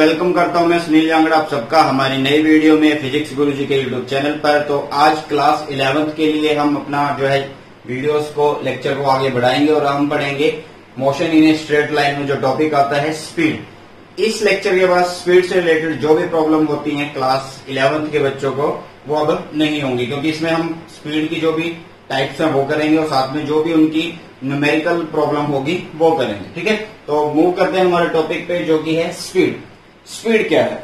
Welcome करता हूं मैं सुनील जांगड़ा आप सबका हमारी नई वीडियो में फिजिक्स गुरुजी के यूट्यूब चैनल पर। तो आज क्लास 11th के लिए हम अपना जो है वीडियोस को लेक्चर को आगे बढ़ाएंगे और हम पढ़ेंगे motion in a straight line में जो टॉपिक आता है स्पीड। इस लेक्चर के बाद स्पीड से रिलेटेड जो भी प्रॉब्लम होती है क्लास 11th के बच्चों को वो अब नहीं होंगी, क्योंकि इसमें हम स्पीड की जो भी टाइप्स हैं वो करेंगे और साथ में जो भी उनकी न्यूमेरिकल प्रॉब्लम होगी वो करेंगे। ठीक है, तो मूव करते हैं हमारे टॉपिक पे जो कि है स्पीड। स्पीड क्या है?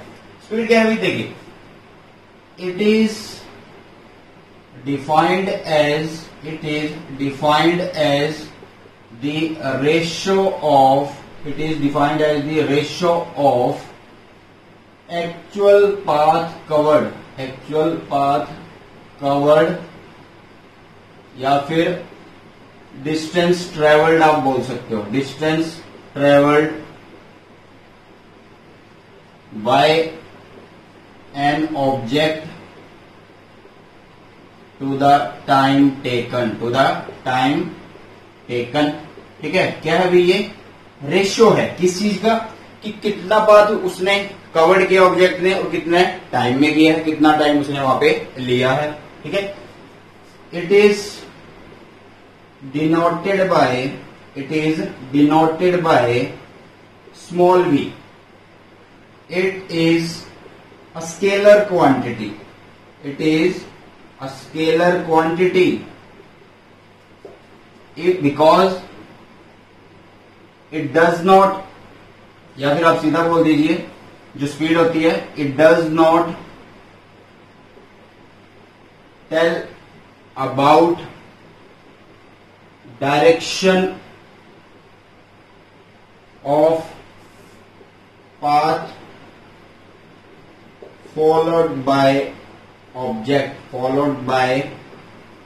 स्पीड क्या है देखिए, it is defined as the ratio of actual path covered या फिर डिस्टेंस ट्रेवल्ड आप बोल सकते हो, distance travelled by an object to the time taken. ठीक है, क्या है भाई? ये रेशियो है किस चीज का, कि कितना पाथ उसने कवर्ड किया ऑब्जेक्ट ने और कितने टाइम में किया है, कितना टाइम उसने वहां पे लिया है। ठीक है, it is denoted by small v. It is a scalar quantity. Because it does not, या फिर आप सीधा बोल दीजिए, जो स्पीड होती है it does not tell about direction of path followed by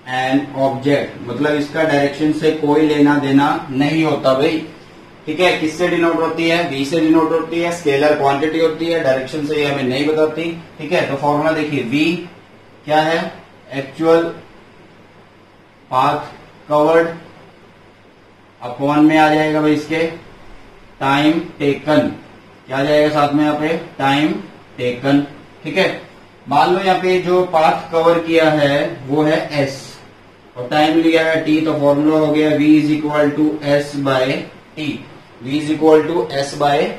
an object। मतलब इसका डायरेक्शन से कोई लेना देना नहीं होता भाई। ठीक है, किससे डिनोट होती है? v से डिनोट होती है, स्केलर क्वांटिटी होती है, डायरेक्शन से ये हमें नहीं बताती। ठीक है, तो फॉर्मूला देखिए, v क्या है? एक्चुअल पाथ कवर्ड अपॉन में आ जाएगा भाई इसके टाइम टेकन। क्या आ जाएगा साथ में यहाँ पे? Time taken. ठीक है, मान लो यहाँ पे जो पाथ कवर किया है वो है s और टाइम लिया है t, तो फॉर्मूला हो गया v is equal to S by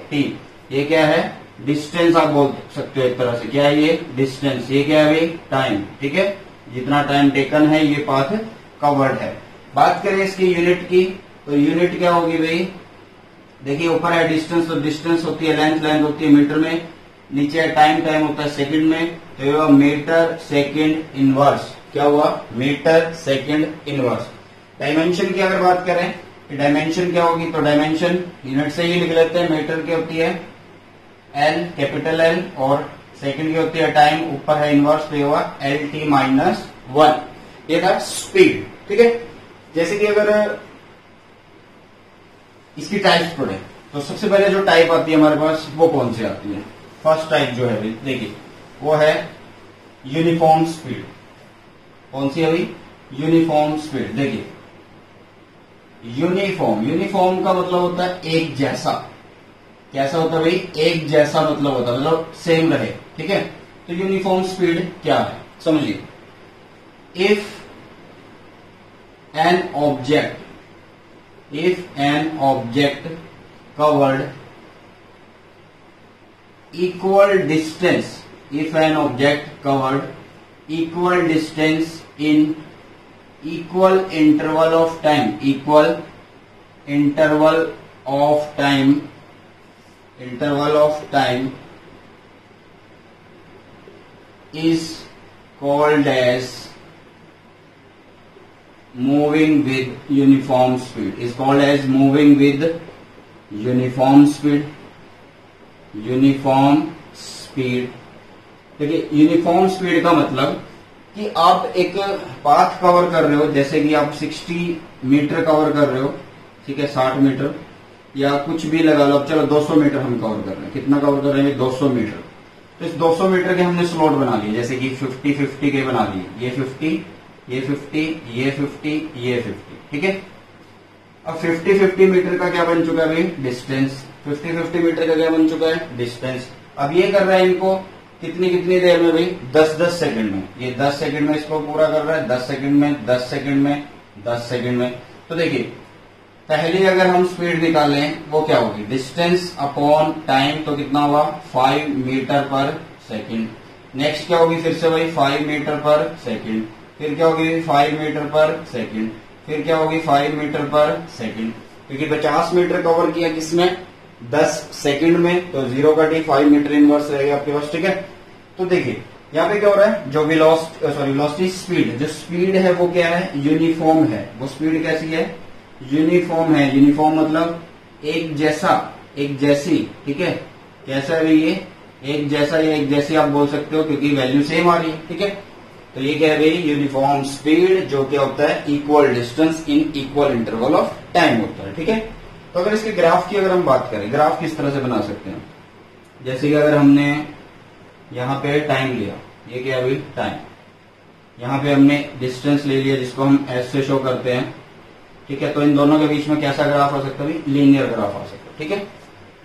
T. ये क्या है? डिस्टेंस आप बोल सकते हो एक तरह से। क्या है ये? डिस्टेंस। ये क्या है भाई? टाइम। ठीक है, जितना टाइम टेकन है ये पाथ कवर्ड है। बात करें इसकी यूनिट की, तो यूनिट क्या होगी भाई? देखिए, ऊपर है डिस्टेंस, तो डिस्टेंस होती है लेंथ होती है मीटर में, नीचे टाइम होता है सेकंड में, तो ये हुआ मीटर सेकंड इनवर्स। क्या हुआ? Metre second inverse. डायमेंशन की अगर बात करें, डायमेंशन क्या होगी? तो डायमेंशन यूनिट से ही लिख लेते हैं। मीटर की होती है एल, कैपिटल एल, और सेकंड की होती है टाइम, ऊपर है इनवर्स, तो ये हुआ LT-1। ये था स्पीड। ठीक है, जैसे कि अगर इसकी टाइप्स पढ़े तो सबसे पहले जो टाइप आती है हमारे पास वो कौन सी आती है? फर्स्ट टाइप जो है देखिए वो है यूनिफॉर्म स्पीड। कौन सी है भाई? Uniform speed. देखिए, यूनिफॉर्म का मतलब होता है एक जैसा। कैसा होता है भाई? एक जैसा मतलब होता है, मतलब सेम रहे। ठीक है, तो यूनिफॉर्म स्पीड क्या है समझिए। If an object covered equal distance in equal interval of time is called as moving with uniform speed। देखिए, यूनिफॉर्म स्पीड का मतलब कि आप एक पाथ कवर कर रहे हो, जैसे कि आप 60 मीटर कवर कर रहे हो। ठीक है, 60 मीटर या कुछ भी लगा लो, चलो 200 मीटर हम कवर कर रहे हैं। कितना कवर कर रहे हैं? 200 मीटर। तो इस 200 मीटर के हमने स्लॉट बना लिए, जैसे कि 50-50 के बना लिए, ये 50, ये 50, ये 50, ये 50, ठीक है। अब 50-50 मीटर का क्या बन चुका है भाई? डिस्टेंस। 50-50 मीटर का क्या बन चुका है? डिस्टेंस। अब ये कर रहा है इनको कितनी कितनी देर में भाई, 10-10 सेकंड में। ये 10 सेकंड में इसको पूरा कर रहा है, 10 सेकंड में, 10 सेकंड में, 10 सेकंड में। तो देखिए पहले अगर हम स्पीड निकालें वो क्या होगी, डिस्टेंस अपॉन टाइम, तो कितना हुआ 5 मीटर पर सेकंड। नेक्स्ट क्या होगी फिर से भाई 5 मीटर पर सेकंड, फिर क्या होगी 5 मीटर पर सेकंड, फिर क्या होगी 5 मीटर पर सेकंड। क्योंकि 50 मीटर कवर किया किसमें, 10 सेकंड में, तो 0 का टी 5 मीटर इनवर्स रहेगा आपके पास। ठीक है, तो देखिए यहाँ पे क्या हो रहा है, जो वेलोसिटी स्पीड, जो स्पीड है वो क्या है, यूनिफॉर्म है। वो स्पीड कैसी है, यूनिफॉर्म है। यूनिफॉर्म मतलब एक जैसा, एक जैसी। ठीक है, कैसा है ये, एक जैसा या एक जैसी आप बोल सकते हो, क्योंकि वैल्यू सेम आ रही है। ठीक है, तो ये क्या है भाई, यूनिफॉर्म स्पीड, जो क्या होता है, equal distance in equal interval of time होता है। ठीक है, तो अगर इसके ग्राफ की अगर हम बात करें, ग्राफ किस तरह से बना सकते हैं, जैसे कि अगर हमने यहाँ पे टाइम लिया, ये क्या है भाई टाइम, यहाँ पे हमने डिस्टेंस ले लिया जिसको हम एस से शो करते हैं। ठीक है, तो इन दोनों के बीच में कैसा ग्राफ आ सकता है भाई, लीनियर ग्राफ आ सकता है। ठीक है,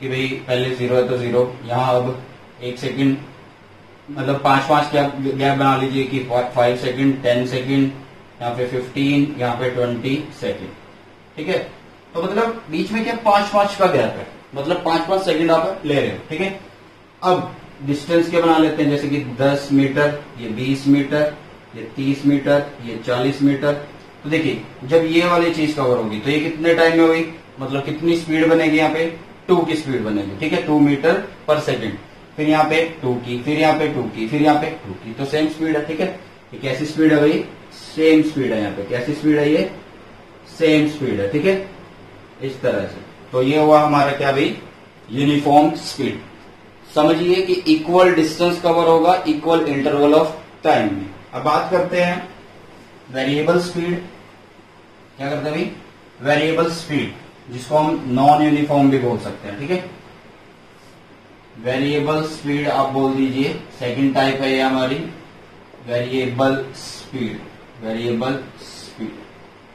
कि भाई पहले 0 है तो 0, यहाँ अब 1 सेकंड, मतलब 5-5 गैप बना लीजिए कि 5 सेकंड, 10 सेकंड, यहाँ पे 15, यहाँ पे 20 सेकंड। ठीक है, तो मतलब बीच में क्या 5-5 का गैप है, मतलब 5-5 सेकंड आप ले रहे हो। ठीक है, अब डिस्टेंस क्या बना लेते हैं, जैसे कि 10 मीटर, ये 20 मीटर, ये 30 मीटर, ये 40 मीटर। तो देखिए जब ये वाली चीज कवर होगी तो ये कितने टाइम में हुई, मतलब कितनी स्पीड बनेगी, यहाँ पे 2 की स्पीड बनेगी। ठीक है, 2 मीटर पर सेकंड, फिर यहाँ पे 2 की, फिर यहाँ पे 2 की, फिर यहाँ पे 2 की, तो सेम स्पीड है। ठीक है, ये कैसी स्पीड है भाई, सेम स्पीड है। यहाँ पे कैसी स्पीड है, ये सेम स्पीड है। ठीक है, इस तरह से। तो ये हुआ हमारा क्या भाई, यूनिफॉर्म स्पीड। समझिए कि इक्वल डिस्टेंस कवर होगा इक्वल इंटरवल ऑफ टाइम में। अब बात करते हैं वेरिएबल स्पीड। क्या करते हैं भाई, वेरिएबल स्पीड, जिसको हम नॉन यूनिफॉर्म भी बोल सकते हैं। ठीक है, वेरिएबल स्पीड आप बोल दीजिए, सेकंड टाइप है ये हमारी वेरिएबल स्पीड। वेरिएबल स्पीड,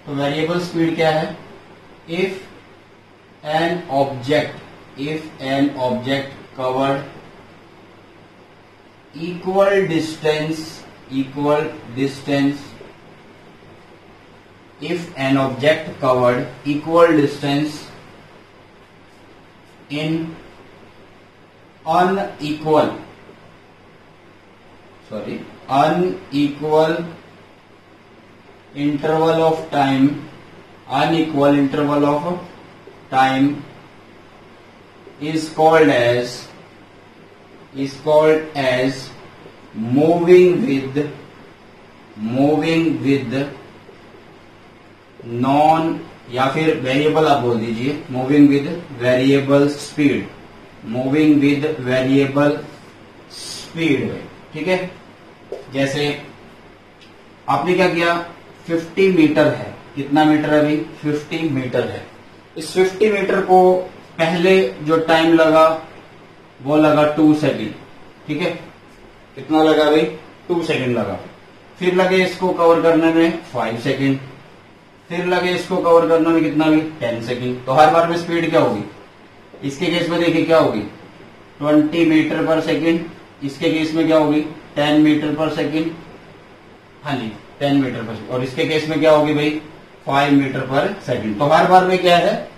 तो वेरिएबल स्पीड क्या है, if an object covered equal distance if an object covered equal distance in unequal interval of time is called as moving with non, या फिर variable आप बोल दीजिए, moving with variable speed, moving with variable speed. ठीक है, जैसे आपने क्या किया, 50 मीटर है, कितना मीटर है अभी, 50 मीटर है। इस 50 मीटर को पहले जो टाइम लगा वो लगा 2 सेकंड। ठीक है, कितना लगा भाई, 2 सेकंड लगा। फिर लगे इसको कवर करने में 5 सेकंड, फिर लगे इसको कवर करने में कितना भी 10 सेकंड। तो हर बार में स्पीड क्या होगी, इसके केस में देखिए क्या होगी 20 मीटर पर सेकंड, इसके केस में क्या होगी 10 मीटर पर सेकंड। हाँ जी, 10 मीटर पर सेकंड। और इसके केस में क्या होगी भाई 5 मीटर पर सेकंड। तो हर बार में क्या है,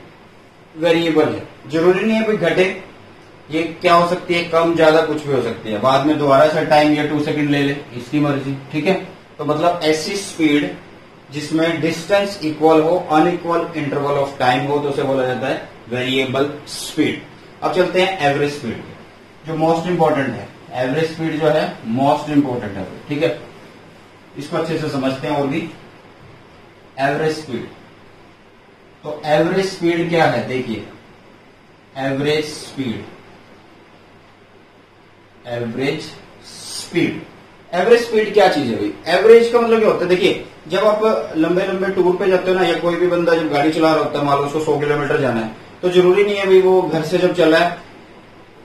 वेरिएबल है, जरूरी नहीं है कोई घटे, ये क्या हो सकती है, कम ज्यादा कुछ भी हो सकती है। बाद में दोबारा से टाइम या 2 सेकंड ले ले, इसकी मर्जी। ठीक है, तो मतलब ऐसी स्पीड जिसमें डिस्टेंस इक्वल हो, अनइक्वल इंटरवल ऑफ टाइम हो, तो उसे बोला जाता है वेरिएबल स्पीड। अब चलते हैं एवरेज स्पीड, जो मोस्ट इंपॉर्टेंट है। एवरेज स्पीड जो है मोस्ट इंपॉर्टेंट है। ठीक है, इसको अच्छे से समझते हैं। और भी एवरेज स्पीड, तो एवरेज स्पीड क्या है, देखिए एवरेज स्पीड क्या चीज है भाई, एवरेज का मतलब क्या होता है, देखिए जब आप लंबे लंबे टूर पे जाते हो ना, या कोई भी बंदा जब गाड़ी चला रहा होता है, मान लो उसको 100 किलोमीटर जाना है, तो जरूरी नहीं है भाई वो घर से जब चला है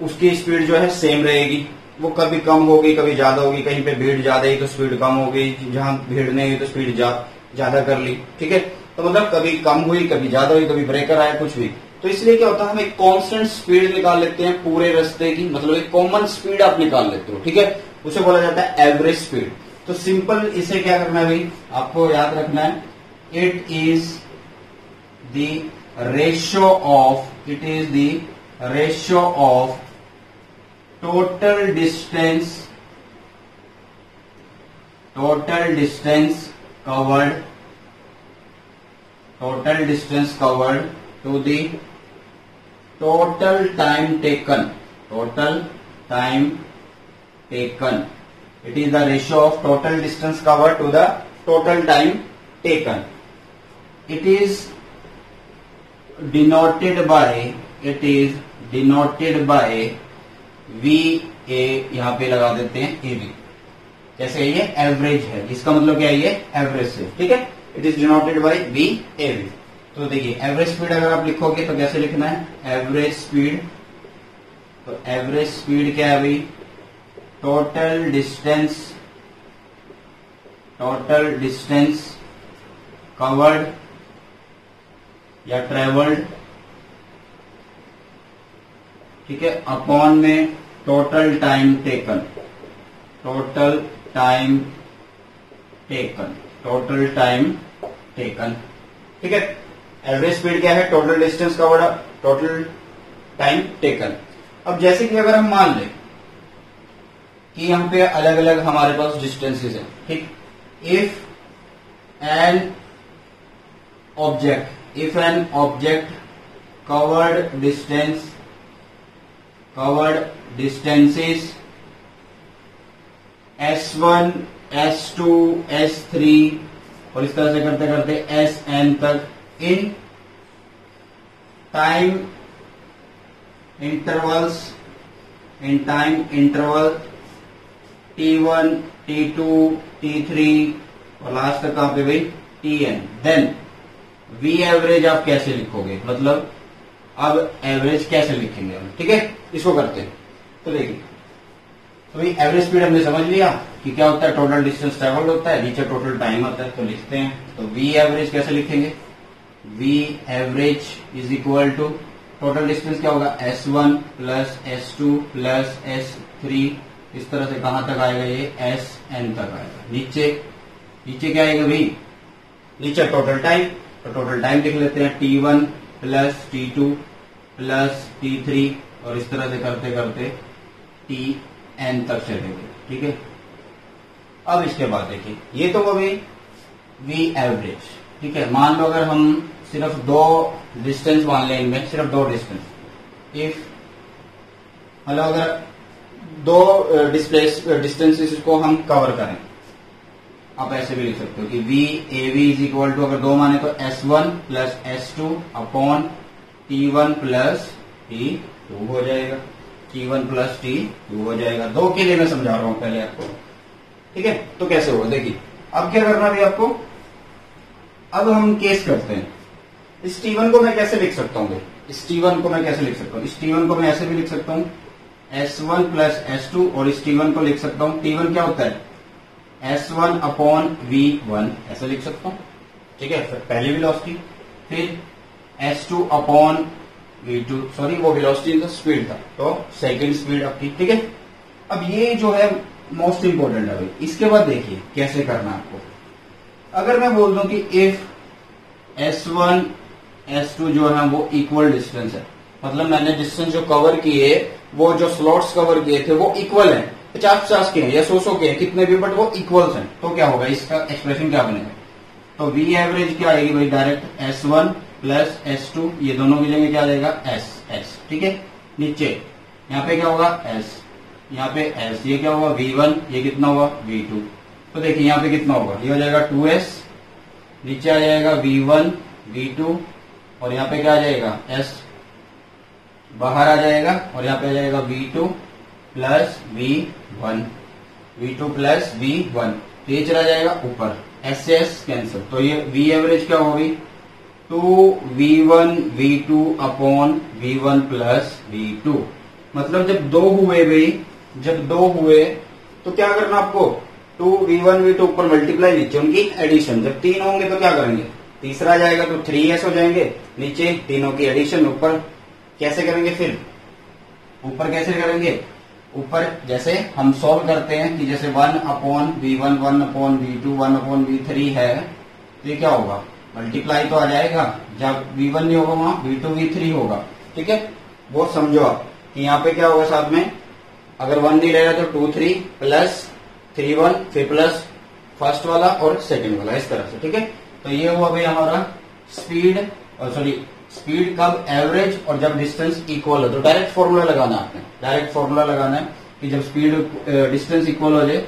उसकी स्पीड जो है सेम रहेगी। वो कभी कम होगी, कभी ज्यादा होगी। कहीं पे भीड़ ज्यादा ही तो स्पीड कम हो गई, जहां भीड़ नहीं हुई तो स्पीड ज्यादा कर ली। ठीक है, तो मतलब कभी कम हुई, कभी ज्यादा हुई, कभी ब्रेकर आया, कुछ भी। तो इसलिए क्या होता है, हम एक कांस्टेंट स्पीड निकाल लेते हैं पूरे रास्ते की, मतलब एक कॉमन स्पीड आप निकाल लेते हो, ठीक है, उसे बोला जाता है एवरेज स्पीड। तो सिंपल इसे क्या करना है भाई, आपको याद रखना है, it is the ratio of total distance covered to the total time taken. It is the ratio of total distance covered to the total time taken. It is denoted by VA, यहां पे लगा देते हैं AB। कैसे, ये average है, इसका मतलब क्या है, ये एवरेज से, ठीक है। It is denoted by VAB। तो देखिए एवरेज स्पीड अगर आप लिखोगे तो कैसे लिखना है, एवरेज स्पीड, तो एवरेज स्पीड क्या है भाई, टोटल डिस्टेंस कवर्ड या ट्रेवल्ड, ठीक है, अपॉन में टोटल टाइम टेकन, ठीक है। एवरेज स्पीड क्या है, total distance covered, total time taken. अब जैसे कि अगर हम मान लें कि यहाँ पे अलग अलग हमारे पास डिस्टेंसेस हैं, ठीक, if an object covered distances S1, S2, S3 और इस तरह से करते करते Sn तक in time interval T1, T2, T3 और लास्ट तक कहां पे भाई Tn। देन V एवरेज आप कैसे लिखोगे, मतलब अब एवरेज कैसे लिखेंगे हम, ठीक है, इसको करते हैं। तो देखिए, तो ये एवरेज स्पीड हमने समझ लिया कि क्या होता है, टोटल डिस्टेंस ट्रेवल्ड होता है, नीचे टोटल टाइम आता है, तो लिखते हैं। तो V एवरेज कैसे लिखेंगे, V average is equal to total distance क्या होगा, S1 plus S2 plus S3, इस तरह से कहां तक आएगा, ये Sn तक आएगा। नीचे क्या आएगा भाई, नीचे टोटल टाइम, तो टोटल टाइम लिख लेते हैं, T1 plus T2 plus T3 और इस तरह से करते करते Tn तक चलेंगे, ठीक है। अब इसके बाद देखिए, ये तो वो भी V एवरेज, ठीक है। मान लो अगर हम सिर्फ दो डिस्टेंस मान लें, इनमें सिर्फ दो डिस्टेंस, इफ मतलब अगर दो डिस्टेंसेस को हम कवर करें, आप ऐसे भी लिख सकते हो कि VAV इज इक्वल टू, अगर दो माने तो S1 plus S2 upon T1 plus T2 हो जाएगा, T1 प्लस T2 हो जाएगा। दो के लिए मैं समझा रहा हूं पहले आपको, ठीक है। तो कैसे होगा, देखिए अब क्या करना है आपको, अब हम केस करते हैं। इस T1 को मैं कैसे लिख सकता हूँ, इस T1 को मैं कैसे लिख सकता हूँ, इस T1 को मैं ऐसे भी लिख सकता हूँ S1 प्लस S2, और इस T1 को लिख सकता हूँ, T1 क्या होता है S1 अपॉन V1, ऐसे लिख सकता हूँ, ठीक है। पहली वेलोसिटी, फिर S2 अपॉन V2, सॉरी वो वेलोसिटी का स्पीड था, तो सेकंड स्पीड आपकी, ठीक है। अब ये जो है मोस्ट इंपोर्टेंट है भाई। इसके बाद देखिए कैसे करना है आपको। अगर मैं बोल दूं कि इफ S1 S2 जो है वो इक्वल डिस्टेंस है, मतलब मैंने डिस्टेंस जो कवर किए, वो जो स्लॉट्स कवर किए थे वो इक्वल है, 50-50 के हैं या 100 के हैं, कितने भी, बट वो इक्वल्स हैं, तो क्या होगा, इसका एक्सप्रेशन क्या बनेगा, तो V एवरेज क्या आएगी भाई, डायरेक्ट S1 प्लस S2, ये दोनों मिलेंगे, क्या आ जाएगा S, ठीक है। नीचे यहाँ पे क्या होगा S, यहाँ पे S, ये क्या होगा V1, ये कितना होगा V2, तो देखिए यहाँ पे कितना होगा, ये हो जाएगा 2S, नीचे आ जाएगा V1 V2, और यहाँ पे क्या आ जाएगा S बाहर आ जाएगा, और यहाँ पे आ जाएगा V2 plus V1 plus V1, तो ये चला जाएगा ऊपर, SS कैंसिल, तो ये V एवरेज क्या होगी 2V1 V2 upon V1 plus V2। मतलब जब दो हुए भाई, जब दो हुए तो क्या करना आपको, 2V1 V2 ऊपर मल्टीप्लाई, नीचे उनकी एडिशन। जब तीन होंगे तो क्या करेंगे, तीसरा आ जाएगा तो 3s हो जाएंगे, नीचे तीनों की एडिशन, ऊपर कैसे करेंगे फिर, ऊपर कैसे करेंगे, ऊपर जैसे हम सॉल्व करते हैं कि जैसे 1/v1 1/v2 1/v3 है, तो ये क्या होगा, मल्टीप्लाई तो आ जाएगा, जब v1 नहीं होगा वहां v2 v3 होगा, ठीक है। वो समझो आप कि यहाँ पे क्या होगा साथ में, अगर 1 नहीं रहेगा तो 2 3 प्लस 3 1 फिर प्लस फर्स्ट वाला और सेकंड वाला, इस तरह से, ठीक है। तो ये हुआ भाई हमारा स्पीड, और सॉरी स्पीड कब, एवरेज और जब डिस्टेंस इक्वल हो। तो डायरेक्ट फॉर्मूला लगाना है आपने, डायरेक्ट फॉर्मूला लगाना है कि जब स्पीड डिस्टेंस इक्वल हो जाए,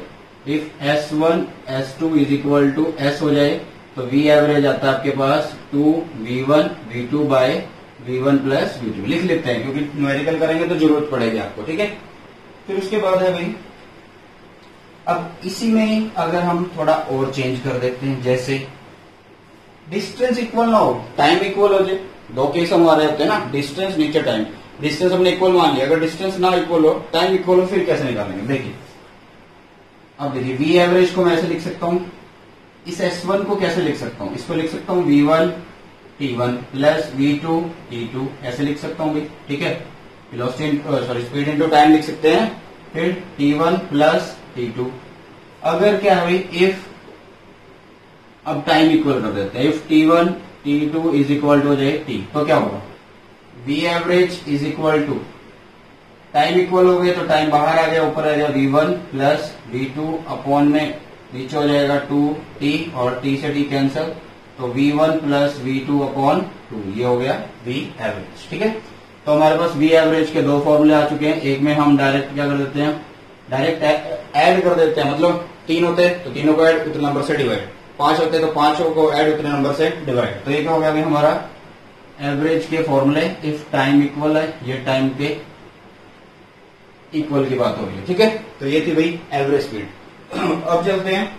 if s1 s2 is equal to s हो जाए, तो v एवरेज आता है आपके पास 2v1 v2 bye v1 plus v2, लिख लेते हैं क्योंकि न्यूमेरिकल करेंगे तो जरूरत पड़ेगी आपको, ठीक है। फिर उसके बाद है भाई, अब इसी में अगर हम थोड़ा और चेंज कर देते हैं, जैसे डिस्टेंस इक्वल ना हो टाइम इक्वल हो जाए, दो केस हमारे होते हैं ना, डिस्टेंस नीचे टाइम, डिस्टेंस हमने इक्वल मान लिया, अगर डिस्टेंस ना इक्वल हो टाइम इक्वल हो, फिर कैसे निकालेंगे, देखिए। अब देखिए v एवरेज को मैं ऐसे लिख सकता हूं, इस s1 को कैसे लिख सकता हूं, इसको लिख सकता हूं v1 t1 plus v2 t2, ऐसे लिख सकता हूं भाई, ठीक है। Velocity sorry speed into time लिख सकते हैं, फिर t1 प्लस t2। अगर क्या है भाई, इफ अब टाइम इक्वल कर देते हैं, if t1 t2 is equal to हो जाए t, तो क्या होगा, v average is equal to, time equal हो गए तो टाइम बाहर आ गया, ऊपर आ गया v1 प्लस v2 अपॉन में नीचे हो जाएगा 2t और t से t कैंसल, तो v1 प्लस v2 अपॉन 2, ये हो गया v एवरेज, ठीक है। तो हमारे पास v एवरेज के दो फॉर्मूले आ चुके हैं, एक में हम डायरेक्ट क्या कर देते हैं, डायरेक्ट ऐड कर देते हैं, मतलब 3 होते तो तीनों को ऐड उतने नंबर से डिवाइड, 5 होते तो 5 को ऐड उतने नंबर से डिवाइड। तो ये क्या हो गया हमारा एवरेज के फॉर्मूले, इफ टाइम इक्वल है, ये टाइम के इक्वल की बात हो रही है, ठीक है। तो ये थी भाई एवरेज स्पीड। अब चलते हैं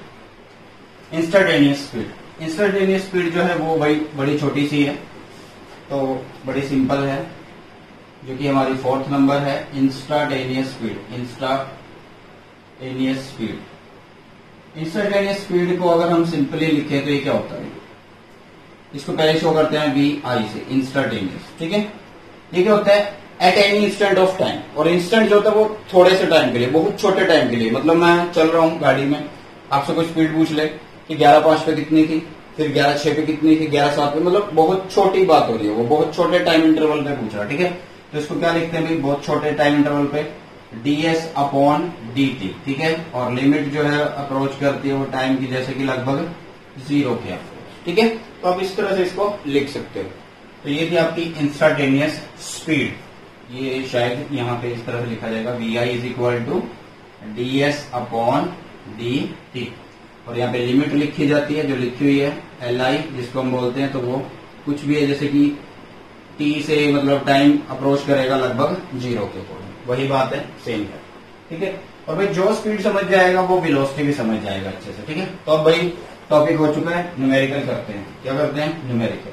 इंस्टेंटेनियस स्पीड। इंस्टेंटेनियस स्पीड जो है वो भाई बड़ी छोटी सी है, तो बड़ी सिंपल है, जो कि हमारी 4th नंबर है, instantaneous speed. Instantaneous speed, instantaneous speed को अगर हम सिंपली लिखे तो ये क्या होता है, इसको पहले शो करते हैं VI से, इंस्टेंटेनियस, ठीक है। ये क्या होता है, at any instant of time, और इंस्टेंट जो होता है वो थोड़े से टाइम के लिए, बहुत छोटे टाइम के लिए, मतलब मैं चल रहा हूँ गाड़ी में, आपसे कोई स्पीड पूछ ले कि 11:05 पे कितनी थी, फिर 11:06 पे कितनी थी, 11:07 पे, मतलब बहुत छोटी बात हो रही है, वो बहुत छोटे टाइम इंटरवल पे पूछ रहा है, ठीक है। तो इसको क्या लिखते हैं भाई, बहुत छोटे टाइम इंटरवल पे ds अपॉन dt, ठीक है। और लिमिट जो है अप्रोच करती है वो टाइम की, जैसे कि लगभग 0 के अप्रोच, ठीक है। तो आप इस तरह से इसको लिख सकते हो। तो ये थी आपकी इंस्टेंटेनियस स्पीड, ये शायद यहाँ पे इस तरह से लिखा जाएगा, vi is equal to ds upon dt, और यहाँ पे लिमिट लिखी जाती है जो लिखी हुई है li, जिसको हम बोलते हैं, तो वो कुछ भी है, जैसे कि t से मतलब टाइम अप्रोच करेगा लगभग 0 के ऊपर, वही बात है, सेम है, ठीक है। और भाई जो स्पीड समझ जाएगा वो वेलोसिटी भी समझ जाएगा अच्छे से, ठीक है। तो अब भाई टॉपिक हो चुका है, न्यूमेरिकल करते हैं। क्या करते हैं, न्यूमेरिकल।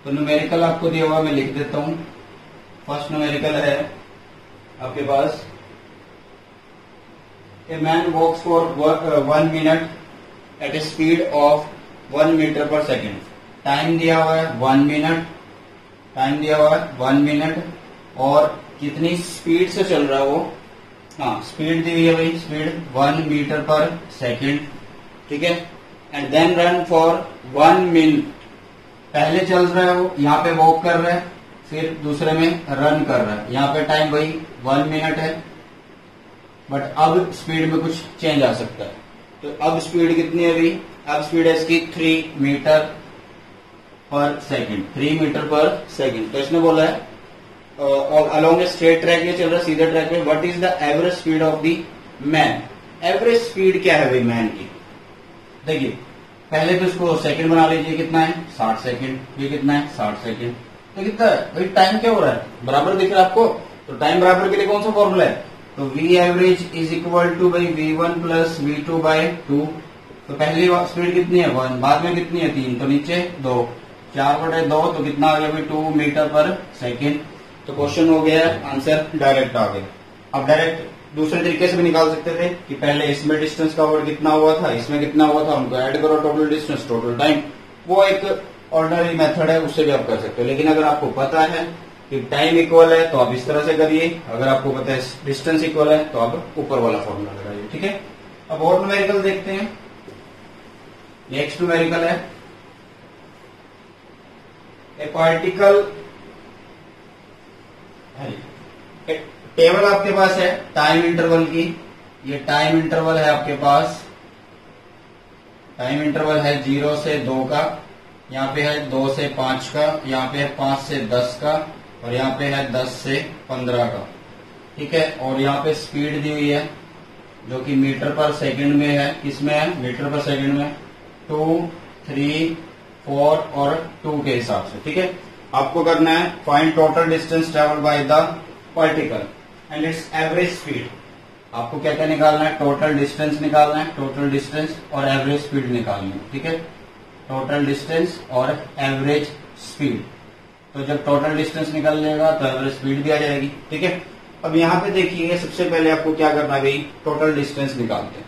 तो न्यूमेरिकल आपको दिया हुआ, मैं लिख देता हूं। फर्स्ट न्यूमेरिकल है आपके पास, a man walks for 1 minute at a speed of 1 metre per second. Time दिया हुआ है 1 मिनट, टाइम दिया हुआ है 1 मिनट, और कितनी स्पीड से चल रहा है वो, हाँ स्पीड दी हुई है भाई, स्पीड 1 मीटर पर सेकेंड, ठीक है। And then run for 1 minute, पहले चल रहा है वो, यहाँ पे वॉक कर रहा है, फिर दूसरे में रन कर रहा है। यहाँ पे टाइम भाई 1 मिनट है, बट अब स्पीड में कुछ चेंज आ सकता है। तो अब स्पीड कितनी है भाई, अब स्पीड है इसकी 3 metre per second, 3 metre per second. तो इसने बोला है अलोंग ए स्ट्रेट ट्रैक में चल रहा है, सीधे ट्रैक में, what is the average speed of the man. Average speed क्या है भाई मैन की, देखिए पहले तो इसको सेकंड बना लीजिए, कितना है 60 सेकंड, ये कितना है 60 सेकंड, तो कितना है भाई, टाइम क्या हो रहा है, बराबर दिख रहा है आपको। तो टाइम बराबर के लिए कौन सा फॉर्मूला है, तो v average is equal to भाई v1 प्लस v2 बाय 2। तो पहली स्पीड कितनी है 1, बाद में कितनी है 3, तो नीचे 2, 4/2, तो कितना आ गया भाई 2 मीटर पर सेकेंड। तो क्वेश्चन हो गया, आंसर डायरेक्ट आ गया। अब डायरेक्ट दूसरे तरीके से भी निकाल सकते थे कि पहले इसमें डिस्टेंस कवर कितना हुआ था, इसमें कितना हुआ था, उनको ऐड करो, टोटल डिस्टेंस, टोटल टाइम। वो एक ऑर्डिनरी मेथड है उससे भी आप कर सकते हो, लेकिन अगर आपको पता है कि टाइम इक्वल है तो आप इस तरह से करिए, अगर आपको पता है डिस्टेंस इक्वल है तो आप ऊपर वाला फॉर्मूला लगाइए। ठीक है, अब और न्यूमेरिकल देखते हैं। नेक्स्ट न्यूमेरिकल है ए पार्टिकल, टेबल आपके पास है टाइम इंटरवल की, ये टाइम इंटरवल है आपके पास, टाइम इंटरवल है 0 से 2 का, यहाँ पे है 2 से 5 का, यहाँ पे है 5 से 10 का, और यहाँ पे है 10 से 15 का। ठीक है, और यहाँ पे स्पीड दी हुई है जो कि मीटर पर सेकंड में है, किसमें है, मीटर पर सेकंड में, 2, 3, 4 और 2 के हिसाब से। ठीक है, आपको करना है find total distance travel by the particle and it's average speed. आपको क्या क्या निकालना है, टोटल डिस्टेंस निकालना है, टोटल डिस्टेंस और एवरेज स्पीड निकालनी है। ठीक है, टोटल डिस्टेंस और एवरेज स्पीड, तो जब टोटल डिस्टेंस निकल लेगा तो एवरेज स्पीड भी आ जाएगी। ठीक है, अब यहाँ पे देखिए सबसे पहले आपको क्या करना है भाई, टोटल डिस्टेंस निकालते हैं।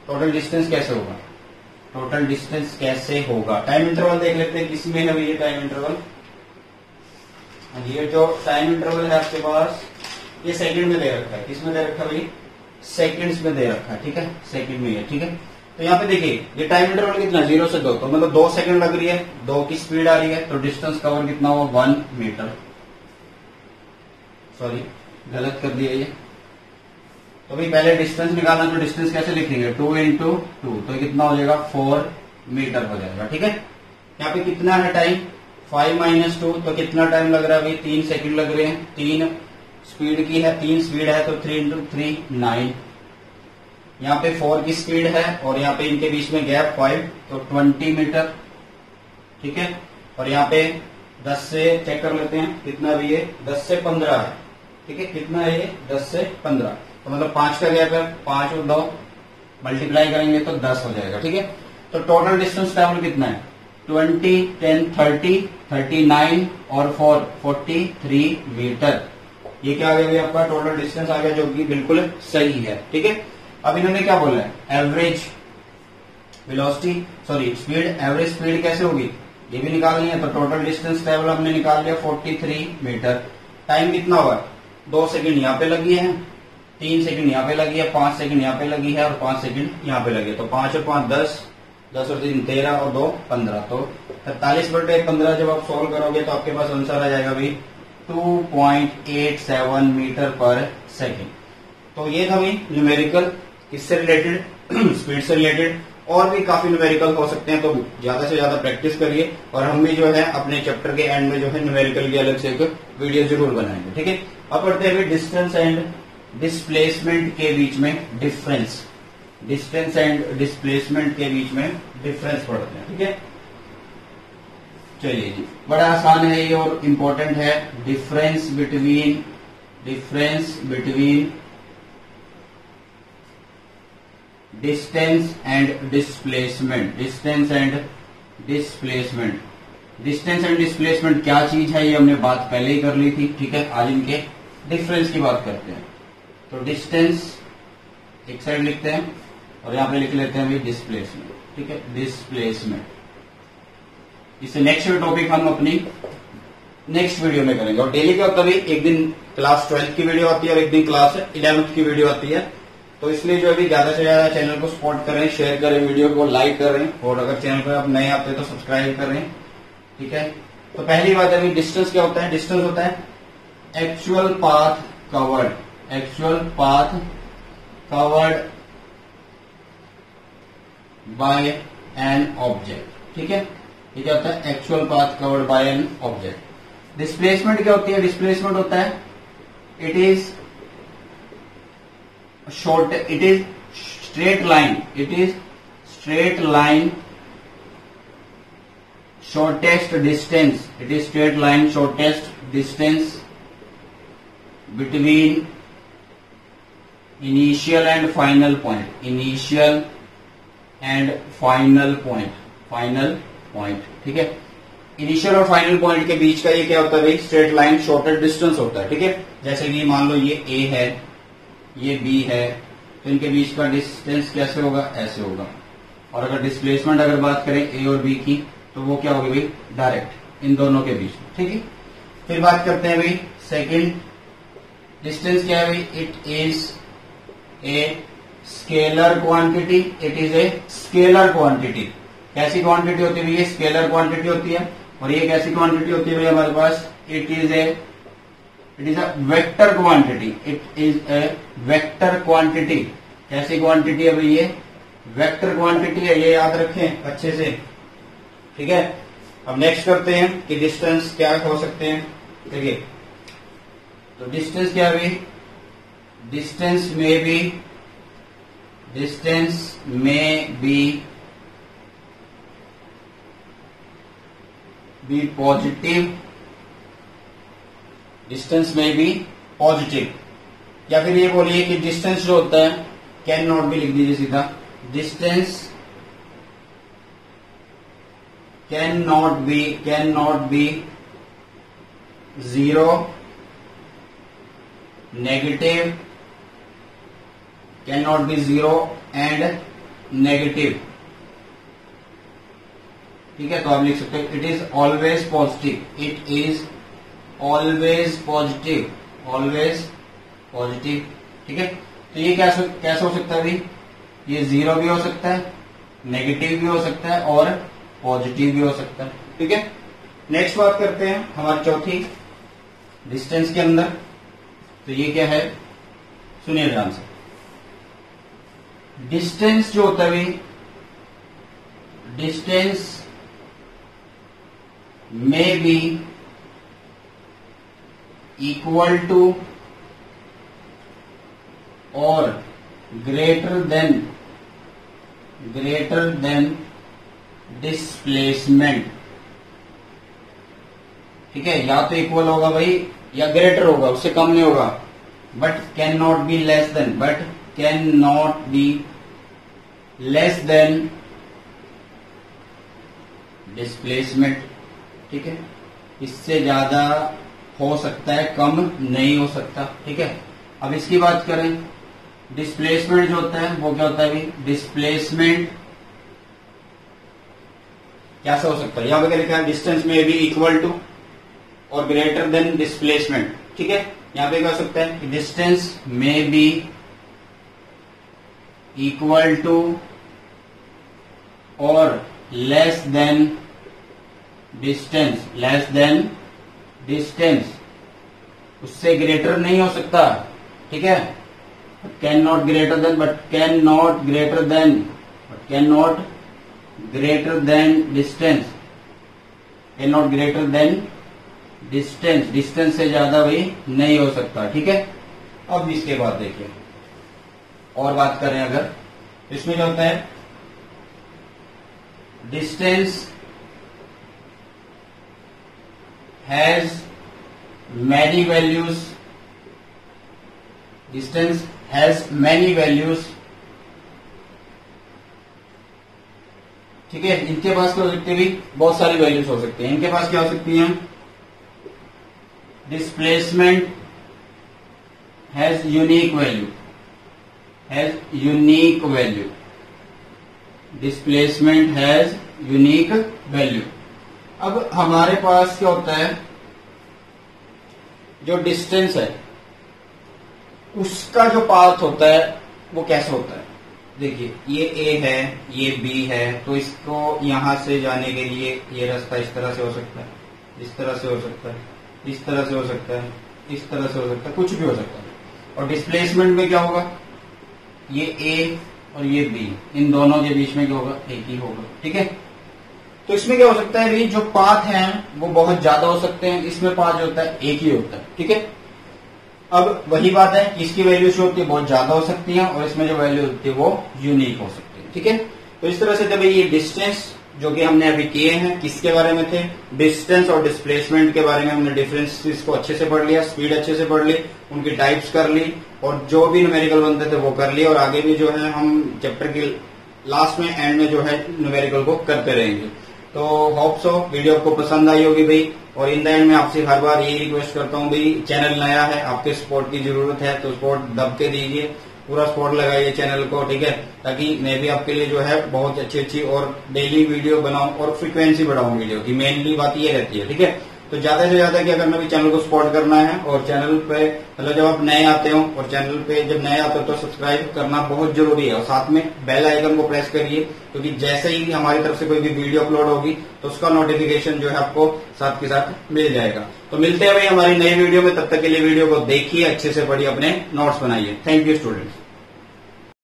टोटल डिस्टेंस कैसे होगा, टोटल डिस्टेंस कैसे होगा, टाइम इंटरवल देख लेते हैं किसमें है ये टाइम इंटरवल। ये जो टाइम इंटरवल है आपके पास ये सेकंड में दे रखा है, किसमें दे रखा है भाई, सेकंड्स में दे रखा है। ठीक है, सेकंड में है। ठीक है, तो यहाँ पे देखिए ये टाइम इंटरवल कितना, 0 से 2, तो मतलब 2 सेकंड लग रही है, 2 की स्पीड आ रही है, तो डिस्टेंस कवर कितना हुआ, 1 मीटर। सॉरी गलत कर दिया ये, तो भाई पहले डिस्टेंस निकालना, तो डिस्टेंस कैसे लिखेंगे, 2 इंटू 2, तो कितना हो जाएगा 4 मीटर हो जाएगा। ठीक है, यहाँ पे कितना है टाइम, 5 माइनस 2, तो कितना टाइम लग रहा है भाई, 3 सेकंड लग रहे हैं, 3 स्पीड की है, 3 स्पीड है, तो 3 इंटू 3 9, यहाँ पे 4 की स्पीड है और यहाँ पे इनके बीच में गैप 5, तो 20 मीटर। ठीक है, और यहाँ पे 10 से चेक कर लेते हैं कितना भी ये 10 से 15 है। ठीक है, कितना है ये 10 से 15, तो मतलब 5 का गैप है, 5 और 2 मल्टीप्लाई करेंगे तो 10 हो जाएगा। ठीक है, तो टोटल डिस्टेंस ट्रैवल कितना है, 20, 10, 30, 39 और 4 43 मीटर। ये क्या आ गया आपका टोटल डिस्टेंस आ गया, जो कि बिल्कुल सही है। ठीक है, अब इन्होंने क्या बोला है, average velocity sorry speed, average speed कैसे होगी ये भी निकालनी है, तो टोटल डिस्टेंस ट्रेवल हमने निकाल लिया 43 मीटर। टाइम कितना हुआ, 2 सेकंड यहाँ पे लगी है, 3 सेकंड यहाँ पे लगी है, 5 सेकंड यहाँ पे लगी है और 5 सेकंड यहाँ पे लगी है, तो 5 और 5 10, 10 और 3 13 और 2 15, तो 43/15 जब आप सोल्व करोगे तो आपके पास आंसर आ जाएगा भाई 2.87 मीटर पर सेकेंड। तो ये था भाई न्यूमेरिकल, किससे रिलेटेड, स्पीड से रिलेटेड। और भी काफी न्यूमेरिकल हो सकते हैं, तो ज्यादा से ज्यादा प्रैक्टिस करिए, और हम भी जो है अपने चैप्टर के एंड में जो है न्यूमेरिकल की अलग से एक वीडियो जरूर बनाएंगे। ठीक है, अब पढ़ते हैं डिस्टेंस एंड डिस्प्लेसमेंट के बीच में डिफरेंस, डिस्टेंस एंड डिस्प्लेसमेंट के बीच में डिफरेंस पढ़ते हैं। ठीक है, चलिए जी, बड़ा आसान है ये और इम्पोर्टेंट है। Difference between distance and displacement, distance and displacement. Distance and displacement क्या चीज है ये हमने बात पहले ही कर ली थी। ठीक है, आज इनके डिफरेंस की बात करते हैं। तो डिस्टेंस एक साइड लिखते हैं और यहाँ पे लिख लेते हैं डिस्प्लेसमेंट। ठीक है, डिस्प्लेसमेंट, इससे नेक्स्ट टॉपिक हम अपनी नेक्स्ट वीडियो में करेंगे। और डेली क्या होता है, एक दिन क्लास 12 की वीडियो आती है और एक दिन क्लास 11th की वीडियो आती है, तो इसलिए जो अभी ज्यादा से ज्यादा चैनल को सपोर्ट करें, शेयर करें, वीडियो को लाइक करें, और अगर चैनल पर आप नए आते हैं तो सब्सक्राइब करें। ठीक है, तो पहली बात है डिस्टेंस क्या होता है, डिस्टेंस होता है actual path covered, actual path covered by an object. ठीक है, ये क्या होता है, actual path covered by an object. Displacement क्या होती है, डिस्प्लेसमेंट होता है it is short, it is straight line, it is straight line shortest distance, it is straight line shortest distance between initial and final point, initial and final point, final point। ठीक है, initial और final point के बीच का ये क्या होता है भाई, स्ट्रेट लाइन शॉर्टेस्ट डिस्टेंस होता है। ठीक है, जैसे कि मान लो ये ए है, ये बी है, तो इनके बीच का डिस्टेंस कैसे होगा, ऐसे होगा। और अगर डिस्प्लेसमेंट अगर बात करें ए और बी की, तो वो क्या होगी भाई, डायरेक्ट इन दोनों के बीच में, ठीक है। फिर बात करते हैं भाई सेकंड, डिस्टेंस क्या है भाई, it is a scalar quantity, it is a scalar quantity. कैसी क्वांटिटी होती है भैया, स्केलर क्वांटिटी होती है। और ये कैसी क्वांटिटी होती है भैया हमारे पास, it is a vector quantity, it is a vector quantity. कैसी क्वांटिटी है भाई, ये वेक्टर क्वांटिटी है, ये याद रखें अच्छे से, ठीक है। अब नेक्स्ट करते हैं कि डिस्टेंस क्या हो सकते हैं। देखिए तो डिस्टेंस क्या है भाई, डिस्टेंस में बी पॉजिटिव, डिस्टेंस में बी पॉजिटिव, या फिर ये बोलिए कि डिस्टेंस जो होता है, कैन नॉट भी लिख दीजिए सीधा, distance can not be zero, negative, can not be zero and negative, ठीक है। तो आप लिख सकते हैं it is always positive, it is always positive, always positive, ठीक है। तो ये कैसा हो सकता है भाई, ये जीरो भी हो सकता है, नेगेटिव भी हो सकता है और पॉजिटिव भी हो सकता है, ठीक है। नेक्स्ट बात करते हैं हमारी चौथी डिस्टेंस के अंदर। तो ये क्या है, सुनिए ध्यान से। डिस्टेंस जो होता है भाई, डिस्टेंस में बी इक्वल टू और ग्रेटर देन डिस्प्लेसमेंट, ठीक है। या तो इक्वल होगा भाई या ग्रेटर होगा, उससे कम नहीं होगा, but can not be less than displacement, ठीक है। इससे ज्यादा हो सकता है, कम नहीं हो सकता, ठीक है। अब इसकी बात करें, डिस्प्लेसमेंट जो होता है वो क्या होता है भाई, डिस्प्लेसमेंट कैसा हो सकता है, यहां पे लिखा है डिस्टेंस में भी इक्वल टू और ग्रेटर देन डिस्प्लेसमेंट, ठीक है। यहां पे क्या हो सकता है, डिस्टेंस में बी इक्वल टू और लेस देन डिस्टेंस, उससे ग्रेटर नहीं हो सकता, ठीक है। Can not greater than, but can not greater than distance से ज्यादा भी नहीं हो सकता, ठीक है। अब इसके बाद देखिए और बात करें अगर, इसमें क्या होता है, distance has many values, distance has many values, ठीक है। इनके पास क्या हो सकती है, बहुत सारी वैल्यूज हो सकती हैं। इनके पास क्या हो सकती हैं, displacement has unique value, displacement has unique value. अब हमारे पास क्या होता है, जो डिस्टेंस है उसका जो पाथ होता है वो कैसे होता है। देखिए ये A है, ये B है, तो इसको यहां से जाने के लिए ये रास्ता इस तरह से हो सकता है, इस तरह से हो सकता है, इस तरह से हो सकता है, इस तरह से हो सकता है, कुछ भी हो सकता है। और डिस्प्लेसमेंट में क्या होगा, ये A और ये B, इन दोनों के बीच में क्या होगा, एक ही होगा, ठीक है। तो इसमें क्या हो सकता है भाई, जो पाथ हैं वो बहुत ज्यादा हो सकते हैं, इसमें पाथ जो होता है एक ही होता है, ठीक है। अब वही बात है कि इसकी वैल्यू जो होती है बहुत ज्यादा हो सकती है और इसमें जो वैल्यू होती है वो यूनिक हो सकती है, ठीक है। तो इस तरह से जब ये डिस्टेंस जो कि हमने अभी किए हैं, किसके बारे में थे, डिस्टेंस और डिस्प्लेसमेंट के बारे में हमने डिफरेंसेस को अच्छे से पढ़ लिया, स्पीड अच्छे से पढ़ ली, उनकी टाइप्स कर ली और जो भी न्यूमेरिकल बनते थे वो कर लिए, और आगे भी जो है हम चैप्टर के लास्ट में एंड में जो है न्यूमेरिकल को करते रहेंगे। तो होप सो वीडियो आपको पसंद आई होगी भाई। और इन द एंड में आपसे हर बार यही रिक्वेस्ट करता हूँ भाई, चैनल नया है, आपके सपोर्ट की जरूरत है, तो सपोर्ट दब के दीजिए, पूरा सपोर्ट लगाइए चैनल को, ठीक है, ताकि मैं भी आपके लिए जो है बहुत अच्छी अच्छी और डेली वीडियो बनाऊं और फ्रीक्वेंसी बढ़ाऊं वीडियो की। मेनली बात ये रहती है, ठीक है। तो ज्यादा से ज्यादा क्या करना भी, चैनल को सपोर्ट करना है। और चैनल पे मतलब जब आप नए आते हो और चैनल पे जब नए आते हो तो सब्सक्राइब करना बहुत जरूरी है और साथ में बेल आइकन को प्रेस करिए, क्योंकि जैसे ही हमारी तरफ से कोई भी वीडियो अपलोड होगी तो उसका नोटिफिकेशन जो है आपको साथ के साथ मिल जाएगा। तो मिलते हैं भाई हमारी नई वीडियो में, तब तक के लिए वीडियो को देखिए, अच्छे से पढ़िए, अपने नोट्स बनाइए। Thank you students.